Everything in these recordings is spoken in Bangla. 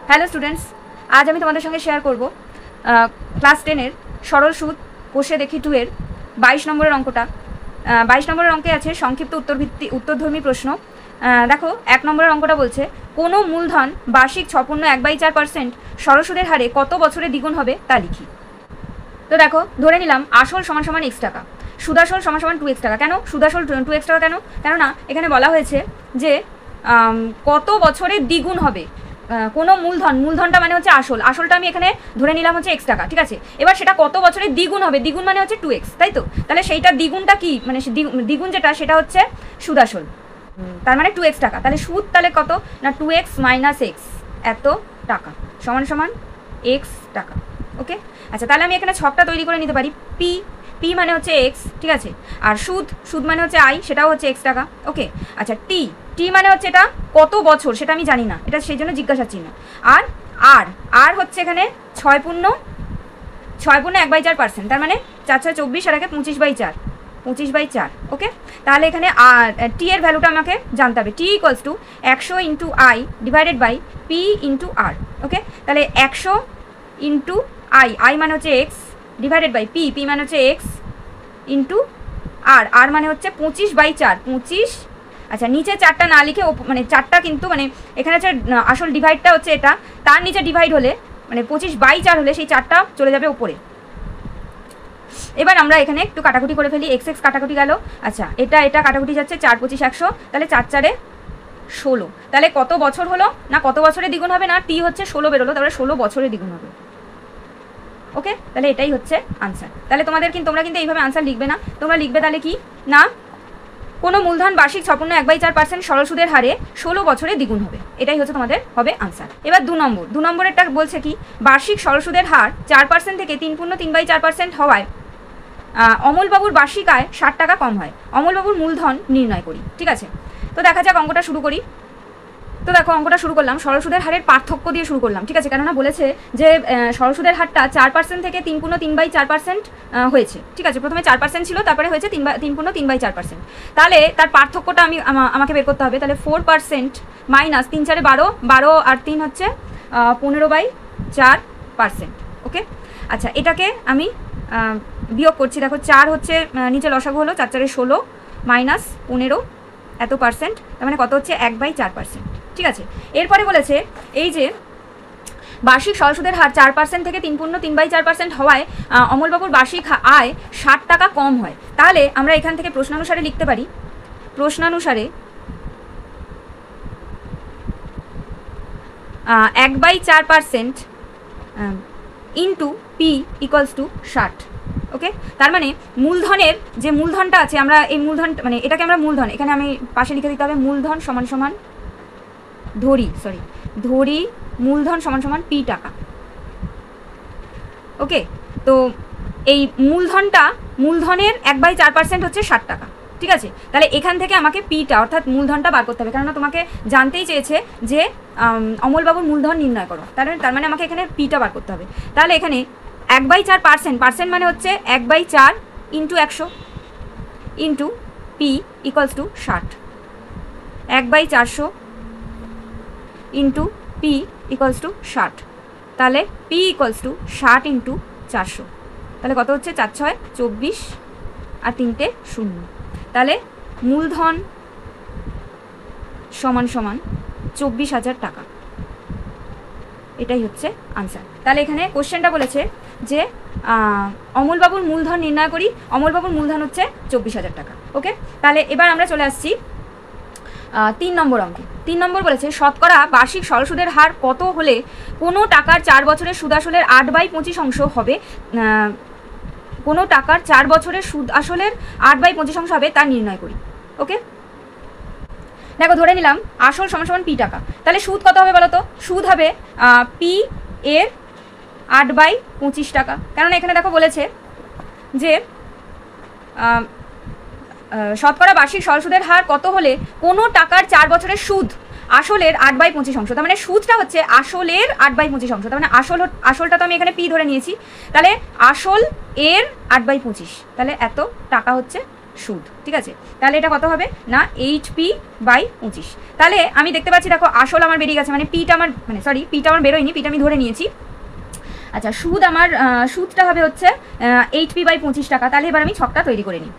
হ্যালো স্টুডেন্টস, আজ আমি তোমাদের সঙ্গে শেয়ার করব ক্লাস 10-এর সরল সুদ কোষে দেখি 2-এর 22 নম্বরের অঙ্কটা। 22 নম্বরের অঙ্কে আছে সংক্ষিপ্ত উত্তরধর্মী প্রশ্ন। দেখো 1 নম্বরের অঙ্কটা বলছে কোনো মূলধন বার্ষিক 6.1/4% সরল সুদের হারে কত বছরে দ্বিগুণ হবে তা লিখি। তো দেখো ধরে নিলাম আসল সমান x টাকা, সুদাসল সমান 2x টাকা। কেন সুদাসল 2x টাকা? কেননা এখানে বলা হয়েছে যে কত বছরে দ্বিগুণ হবে কোনো মূলধনটা মানে হচ্ছে আসলটা আমি এখানে ধরে নিলাম হচ্ছে x টাকা, ঠিক আছে। এবার সেটা কত বছরে দ্বিগুণ হবে, দ্বিগুণ মানে হচ্ছে 2x, তাই তো? তাহলে সেইটা দ্বিগুণটা কি, মানে দ্বিগুণ যেটা সেটা হচ্ছে সুদাসল, তার মানে 2x টাকা। তাহলে সুদ তাহলে কত না 2x - x এত টাকা সমান x টাকা। ওকে, আচ্ছা তাহলে আমি এখানে ছকটা তৈরি করে নিতে পারি। p মানে হচ্ছে x, ঠিক আছে, আর সুদ মানে হচ্ছে i, সেটাও হচ্ছে x টাকা। ওকে, আচ্ছা t মানে হচ্ছে এটা কত বছর সেটা আমি জানি না, এটা সেই জন্য জিজ্ঞাসা চিহ্ন। আর হচ্ছে এখানে 6.1/4%, তার মানে 4 × 6 = 24 আর একে 25/4। ওকে, তাহলে এখানে t এর ভ্যালুটা আমাকে জানতে হবে। t = 100 × i / p × r। ওকে, তাহলে 100 × i মানে হচ্ছে x ডিভাইডেড বাই p মানে হচ্ছে x ইন্টু r মানে হচ্ছে 25/4। 25, আচ্ছা নিচে 4টা না লিখে মানে 4টা কিন্তু মানে এখানে হচ্ছে আসল ডিভাইডটা হচ্ছে এটা, তার নিচে ডিভাইড হলে মানে 25/4 হলে সেই 4টা চলে যাবে উপরে। এবার আমরা এখানে একটু কাটাকুটি করে ফেলি, x কাটাকুটি গেল। আচ্ছা এটা কাটাকুটি যাচ্ছে, 4 × 25 = 100, তাহলে 4 × 4 = 16। তাহলে কত বছর হলো না কত বছরে দ্বিগুণ হবে, না t হচ্ছে 16 বেরোলো, তাহলে 16 বছরে দ্বিগুণ হবে। ওকে, তাহলে এটাই হচ্ছে আনসার। তাহলে তোমরা কিন্তু এইভাবে আনসার লিখবে না, তোমরা লিখবে তাহলে কি না কোনো মূলধন বার্ষিক 6.1/4% সরল সুদের হারে 16 বছরে দ্বিগুণ হবে। এটাই হচ্ছে তোমাদের হবে আনসার। এবার 2 নম্বরেরটা বলছে কি বার্ষিক সরল সুদের হার 4% থেকে 3.3/4% হওয়ায় অমলবাবুর বার্ষিক আয় 60 টাকা কম হয়, অমলবাবুর মূলধন নির্ণয় করি। ঠিক আছে, তো দেখা যাক অঙ্কটা শুরু করি। তো দেখো অঙ্কটা শুরু করলাম সরল সুদের হারের পার্থক্য দিয়ে শুরু করলাম, ঠিক আছে, কেননা বলেছে যে সরল সুদের হারটা 4% থেকে 3.3/4% হয়েছে। ঠিক আছে, প্রথমে 4% ছিল, তারপরে হয়েছে 3.3/4%। তাহলে তার পার্থক্যটা আমাকে বের করতে হবে। তাহলে 4% মাইনাস 3 × 4 = 12 আর 3 হচ্ছে 15/4%। ওকে, আচ্ছা এটাকে আমি বিয়োগ করছি। দেখো 4 হচ্ছে নিচে লসাগু হলো, 4 × 4 = 16 মাইনাস 15 এত পার্সেন্ট, তার মানে কত হচ্ছে 1/4%। ঠিক আছে, এরপরে বলেছে এই যে বার্ষিক সরল সুদের হার 4% থেকে 3.3/4% হওয়ায় অমলবাবুর বার্ষিক আয় 60 টাকা কম হয়। তাহলে আমরা এখান থেকে প্রশ্নানুসারে লিখতে পারি, প্রশ্নানুসারে 1/4% ইন্টু p = 60। ওকে, তার মানে মূলধনের যে মূলধনটা আছে, আমরা এই মূলধন মানে এটাকে আমরা মূলধন এখানে আমি পাশে লিখে দিতে হবে, মূলধন সমান ধরি মূলধন সমান p টাকা। ওকে, তো এই মূলধনের 1/4% হচ্ছে 60 টাকা। ঠিক আছে, তাহলে এখান থেকে আমাকে পিটা অর্থাৎ মূলধনটা বার করতে হবে, কেননা তোমাকে জানতেই চেয়েছে যে অমলবাবুর মূলধন নির্ণয় করো, তার মানে আমাকে এখানে পিটা বার করতে হবে। তাহলে এখানে 1/4% মানে হচ্ছে 1/4 × 100 ইন্টু p = 60, 1/400 ইন্টু p = 60। তাহলে p = 60 × 400, তাহলে কত হচ্ছে 4 × 6 = 24 আর 3টে 0। তাহলে মূলধন সমান 24,000 টাকা। এটাই হচ্ছে আনসার। তাহলে এখানে কোশ্চেনটা বলেছে যে অমলবাবুর মূলধন নির্ণয় করি, অমলবাবুর মূলধন হচ্ছে 24,000 টাকা। ওকে, তাহলে এবার আমরা চলে আসছি 3 নম্বর অঙ্কে। 3 নম্বর বলেছে শতকরা বার্ষিক সরল সুদের হার কত হলে কোনো টাকার 4 বছরের সুদ আসলের 8/25 অংশ হবে, কোনো টাকার 4 বছরের সুদ আসলের 8/25 অংশ হবে তা নির্ণয় করি। ওকে, দেখো ধরে নিলাম আসল সমান p টাকা, তাহলে সুদ কত হবে বলো তো? সুদ হবে p এর 8/25 টাকা, কারণ এখানে দেখো বলেছে যে শতকরা বার্ষিক সরল সুদের হার কত হলে কোনো টাকার 4 বছরের সুদ আসলের 8/25 অংশ, তার মানে সুদটা হচ্ছে আসলের 8/25 অংশ, তার মানে আসলটা তো আমি এখানে p ধরে নিয়েছি, তাহলে আসল এর 8/25, তাহলে এত টাকা হচ্ছে সুদ, ঠিক আছে। তাহলে এটা কত হবে না 8p/25। তাহলে আমি দেখতে পাচ্ছি দেখো আসল আমার বেরিয়ে গেছে, মানে পিটা আমার পিটা আমার বেরোয়নি, পিটা আমি ধরে নিয়েছি। আচ্ছা সুদ আমার সুদটা হবে হচ্ছে 8p/25 টাকা। তাহলে এবার আমি ছকটা তৈরি করে নিই।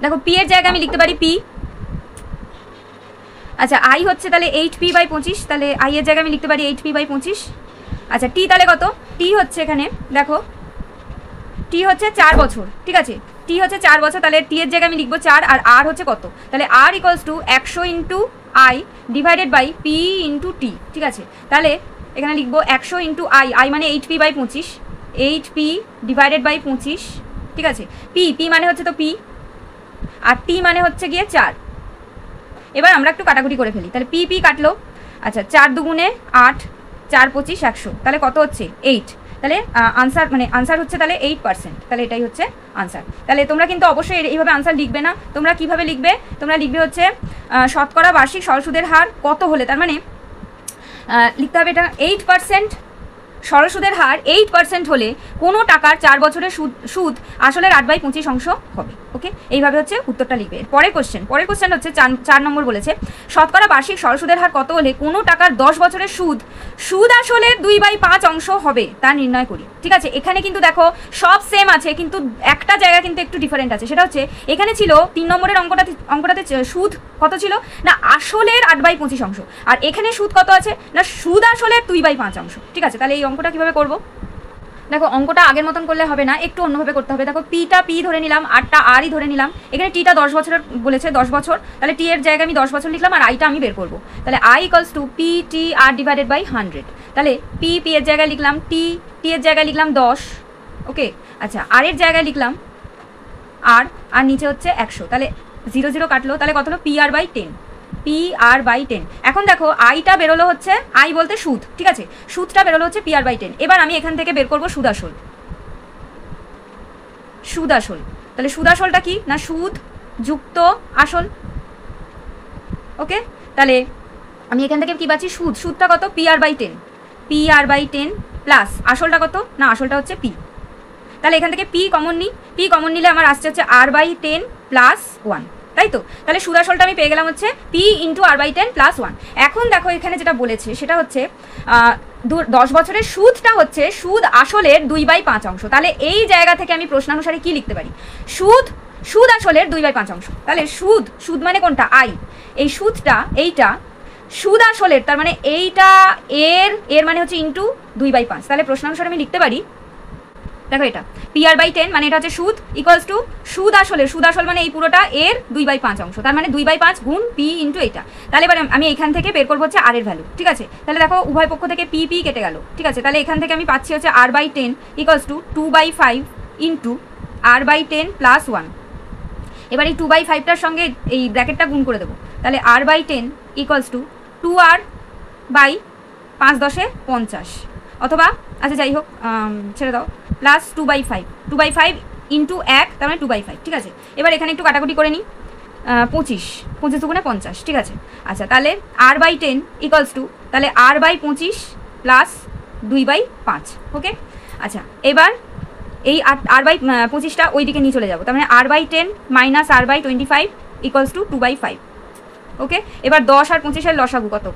দেখো পি এর জায়গায় আমি লিখতে পারি পি। আচ্ছা আই হচ্ছে তাহলে 8p/25, তাহলে আই এর জায়গায় আমি লিখতে পারি 8p/25। আচ্ছা টি তাহলে কত, টি হচ্ছে এখানে দেখো টি হচ্ছে 4 বছর, ঠিক আছে। টি হচ্ছে 4 বছর, তাহলে টি এর জায়গায় আমি লিখবো 4, আর আর হচ্ছে কত, তাহলে R equals to 100 into I divided by P into T, ঠিক আছে। তাহলে এখানে লিখবো 100 ইন্টু আই, আই মানে 8p/25, 8p ডিভাইডেড বাই 25, ঠিক আছে। পি, পি মানে হচ্ছে তো পি, আর টি মানে হচ্ছে গিয়ে 4। এবার আমরা একটু কাটাকুটি করে ফেলি, তাহলে পি পি কাটলো। আচ্ছা 4 দুগুণে 8, 4 25 100, তাহলে কত হচ্ছে 8। তাহলে আনসার মানে আনসার হচ্ছে তাহলে 8%, তাহলে এটাই হচ্ছে আনসার। তাহলে তোমরা কিন্তু অবশ্যই এইভাবে আনসার লিখবে না, তোমরা কিভাবে লিখবে, তোমরা লিখবে হচ্ছে শতকরা বার্ষিক সরল সুদের হার কত হলে, তার মানে লিখতে হবে এটা 8%, সরল সুদের হার 8% হলে কোনো টাকার 4 বছরের সুদ আসলের 8/25 অংশ হবে। ওকে, এইভাবে হচ্ছে উত্তরটা লিখবে। পরের কোশ্চেন হচ্ছে 4 নম্বর বলেছে শতকরা বার্ষিক সরল সুদের হার কত হলে কোনো টাকার 10 বছরের সুদ আসলের 2/5 অংশ হবে তা নির্ণয় করি, ঠিক আছে। এখানে কিন্তু দেখো সব সেম আছে, কিন্তু একটা জায়গা কিন্তু একটু ডিফারেন্ট আছে, সেটা হচ্ছে এখানে ছিল 3 নম্বরের অঙ্কটাতে সুদ কত ছিল না আসলের 8/25 অংশ, আর এখানে সুদ কত আছে না সুদ আসলের 2/5 অংশ, ঠিক আছে। তাহলে এই অঙ্কটা কিভাবে করব, দেখো অঙ্কটা আগের মতন করলে হবে না, একটু অন্যভাবে করতে হবে। দেখো পিটা পি ধরে নিলাম, আরটা আরই ধরে নিলাম। এখানে টিটা 10 বছরের বলেছে, 10 বছর, তাহলে টি এর জায়গায় আমি 10 বছর লিখলাম, আর আইটা আমি বের করব। তাহলে I equals to P T R divided by 100। তাহলে পি পি এর জায়গায় লিখলাম টি, টি এর জায়গায় লিখলাম 10, ওকে। আচ্ছা আর এর জায়গায় লিখলাম আর, আর নিচে হচ্ছে 100, তাহলে 0 0 কাটলো, তাহলে কত হলো PR/10, PR/10। এখন দেখো আইটা বেরোলো হচ্ছে, আই বলতে সুদ, ঠিক আছে, সুদটা বেরোলো হচ্ছে PR/10। এবার আমি এখান থেকে বের করবো সুদ আসল। তাহলে সুদ আসলটা কি না সুদ যুক্ত আসল, ওকে। তাহলে আমি এখান থেকে কি পাচ্ছি সুদটা কত PR/10, PR/10 প্লাস আসলটা কত না আসলটা হচ্ছে পি। তাহলে এখান থেকে পি কমন নিলে আমার আসছে হচ্ছে R/10 প্লাস 1, তাই তো। তাহলে সুদ আসলটা আমি পেয়ে গেলাম হচ্ছে পি ইন্টু R/10 প্লাস 1। এখন দেখো এখানে যেটা বলেছে সেটা হচ্ছে 10 বছরের সুদটা হচ্ছে সুদ আসলের 2/5 অংশ। তাহলে এই জায়গা থেকে আমি প্রশ্নানুসারে কি লিখতে পারি, সুদ আসলের 2/5 অংশ। তাহলে সুদ মানে কোনটা আই, এই সুদটা এইটা সুদ আসলের, তার মানে এইটা এর মানে হচ্ছে ইন্টু 2/5। তাহলে প্রশ্নানুসারে আমি লিখতে পারি, দেখো এটা PR/10 মানে এটা হচ্ছে সুদ ইকুয়ালস টু সুদ আসল মানে এই পুরোটা এর 2/5 অংশ, তার মানে 2/5 গুণ পি ইন্টু এইটা। তাহলে এবার আমি এখান থেকে বের করবো হচ্ছে আর এর ভ্যালু, ঠিক আছে। তাহলে দেখো উভয় পক্ষ থেকে পি কেটে গেল, ঠিক আছে। তাহলে এখান থেকে আমি পাচ্ছি হচ্ছে R/10 equals to 2/5 into R/10 plus 1। এবার এই 2/5টার সঙ্গে এই ব্র্যাকেটটা গুণ করে দেবো, তাহলে R/10 ইকুয়ালস টু 2R/5 10 50, অথবা আচ্ছা যাই হোক ছেড়ে দাও, প্লাস 2/5 ইন্টু 1, তার মানে 2/5, ঠিক আছে। এবার এখানে একটু কাটাকুটি করে নিই, 25 দুগুণে 50, ঠিক আছে। আচ্ছা তাহলে R/10 ইকুয়ালস টু তাহলে R/25 প্লাস 2/5, ওকে। আচ্ছা এবার এই R/25টা ওই দিকে নিয়ে চলে যাবো, তার মানে R/10 minus R/25 equals to 2/5, ওকে। এবার 10 আর 25-এর লসাগু কত,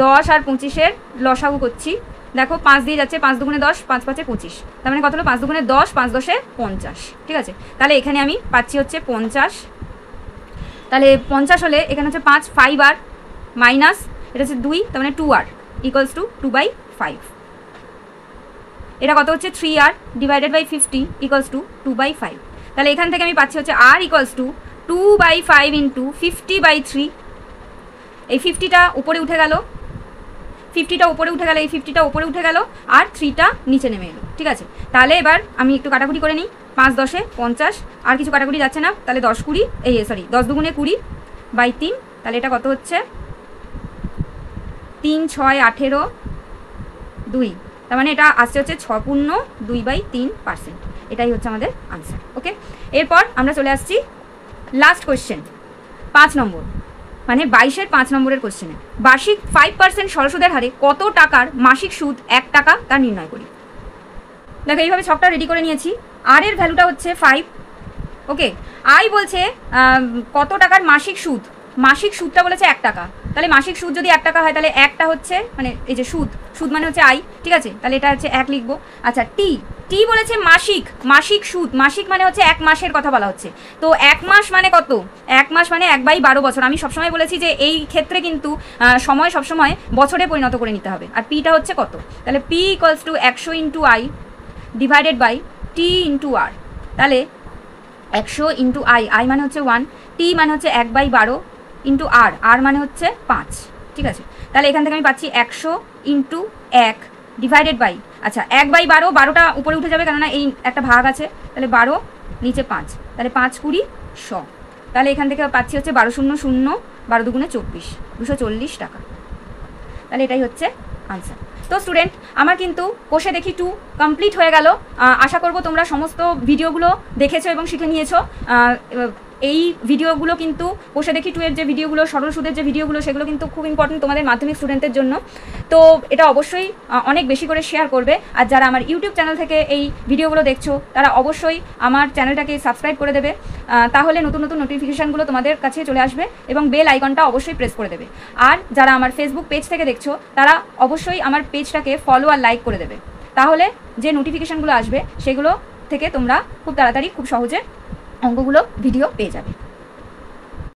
10 আর 25-এর লসাগু করছি, দেখো 5 দিয়ে যাচ্ছে, 5 দুগুণে 10, 5 5 25, তার মানে কত হলো 5 দুগুণে 10, 5 10 50, ঠিক আছে। তাহলে এখানে আমি পাচ্ছি হচ্ছে 50, তাহলে 50 হলে এখানে হচ্ছে 5 আর মাইনাস এটা হচ্ছে 2, তার মানে 2R ইকুয়ালস টু 2/5। এটা কত হচ্ছে 3R divided by 50 equals to 2/5। তাহলে এখান থেকে আমি পাচ্ছি হচ্ছে R ইকুয়ালস টু 2/5 ইন্টু 50/3। এই 50টা উপরে উঠে গেল, এই 50টা উপরে উঠে গেল, আর 3টা নিচে নেমে এলো, ঠিক আছে। তাহলে এবার আমি একটু কাটাকুটি করে নিই, 5 10 50, আর কিছু কাটাকুটি যাচ্ছে না, তাহলে 10 20 10 দুগুণে 20/3, তাহলে এটা কত হচ্ছে 3 6 18 2, তার মানে এটা আসছে হচ্ছে 6 পূর্ণ 2/3%। এটাই হচ্ছে আমাদের আনসার, ওকে। এরপর আমরা চলে আসছি লাস্ট কোয়েশ্চেন 5 নম্বর, মানে 22-এর 5 নম্বরের কোশ্চেনে বার্ষিক 5% সরল সুদের হারে কত টাকার মাসিক সুদ 1 টাকা তা নির্ণয় করি। দেখো এইভাবে ছকটা রেডি করে নিয়েছি। আর এর ভ্যালুটা হচ্ছে 5, ওকে, আই বলছে কত টাকার মাসিক সুদ, মাসিক সুদটা বলেছে 1 টাকা, তাহলে মাসিক সুদ যদি 1 টাকা হয় তাহলে একটা হচ্ছে মানে এই যে সুদ, সুদ মানে হচ্ছে আই, ঠিক আছে, তাহলে এটা হচ্ছে 1 লিখবো। আচ্ছা টি, টি বলেছে মাসিক, মাসিক সুদ, মাসিক মানে হচ্ছে 1 মাসের কথা বলা হচ্ছে, তো 1 মাস মানে কত, 1 মাস মানে 1/12 বছর। আমি সবসময় বলেছি যে এই ক্ষেত্রে কিন্তু সময় সবসময় বছরে পরিণত করে নিতে হবে। আর পিটা হচ্ছে কত, তাহলে P equals to 100 into I divided by T into R, তাহলে 100 ইন্টু আই, আই মানে হচ্ছে 1, টি মানে হচ্ছে 1/12 ইন্টু আর, আর মানে হচ্ছে 5, ঠিক আছে। তাহলে এখান থেকে আমি পাচ্ছি 100 ইন্টু 1 ডিভাইডেড বাই, আচ্ছা 1/12, 12টা উপরে উঠে যাবে কেননা এই একটা ভাগ আছে, তাহলে 12 নিচে 5, তাহলে 5 20 100, তাহলে এখান থেকে পাচ্ছি হচ্ছে 12 শূন্য শূন্য, 12 দুগুণে 24, 240 টাকা। তাহলে এটাই হচ্ছে আনসার। তো স্টুডেন্ট, আমার কিন্তু কোষে দেখি 2 কমপ্লিট হয়ে গেল। আশা করব তোমরা সমস্ত ভিডিওগুলো দেখেছো এবং শিখে নিয়েছো। এই ভিডিওগুলো কিন্তু কোষে দেখি 2 এর যে ভিডিওগুলো, সরল সুদের যে ভিডিওগুলো, সেগুলো কিন্তু খুব ইম্পর্টেন্ট তোমাদের মাধ্যমিক স্টুডেন্টদের জন্য। তো এটা অবশ্যই অনেক বেশি করে শেয়ার করবে। আর যারা আমার ইউটিউব চ্যানেল থেকে এই ভিডিওগুলো দেখছো তারা অবশ্যই আমার চ্যানেলটাকে সাবস্ক্রাইব করে দেবে, তাহলে নতুন নতুন নোটিফিকেশানগুলো তোমাদের কাছে চলে আসবে এবং বেল আইকনটা অবশ্যই প্রেস করে দেবে। আর যারা আমার ফেসবুক পেজ থেকে দেখছো তারা অবশ্যই আমার পেজটাকে ফলো আর লাইক করে দেবে, তাহলে যে নোটিফিকেশানগুলো আসবে সেগুলো থেকে তোমরা খুব তাড়াতাড়ি খুব সহজে অঙ্কগুলো ভিডিও পেয়ে যাবে।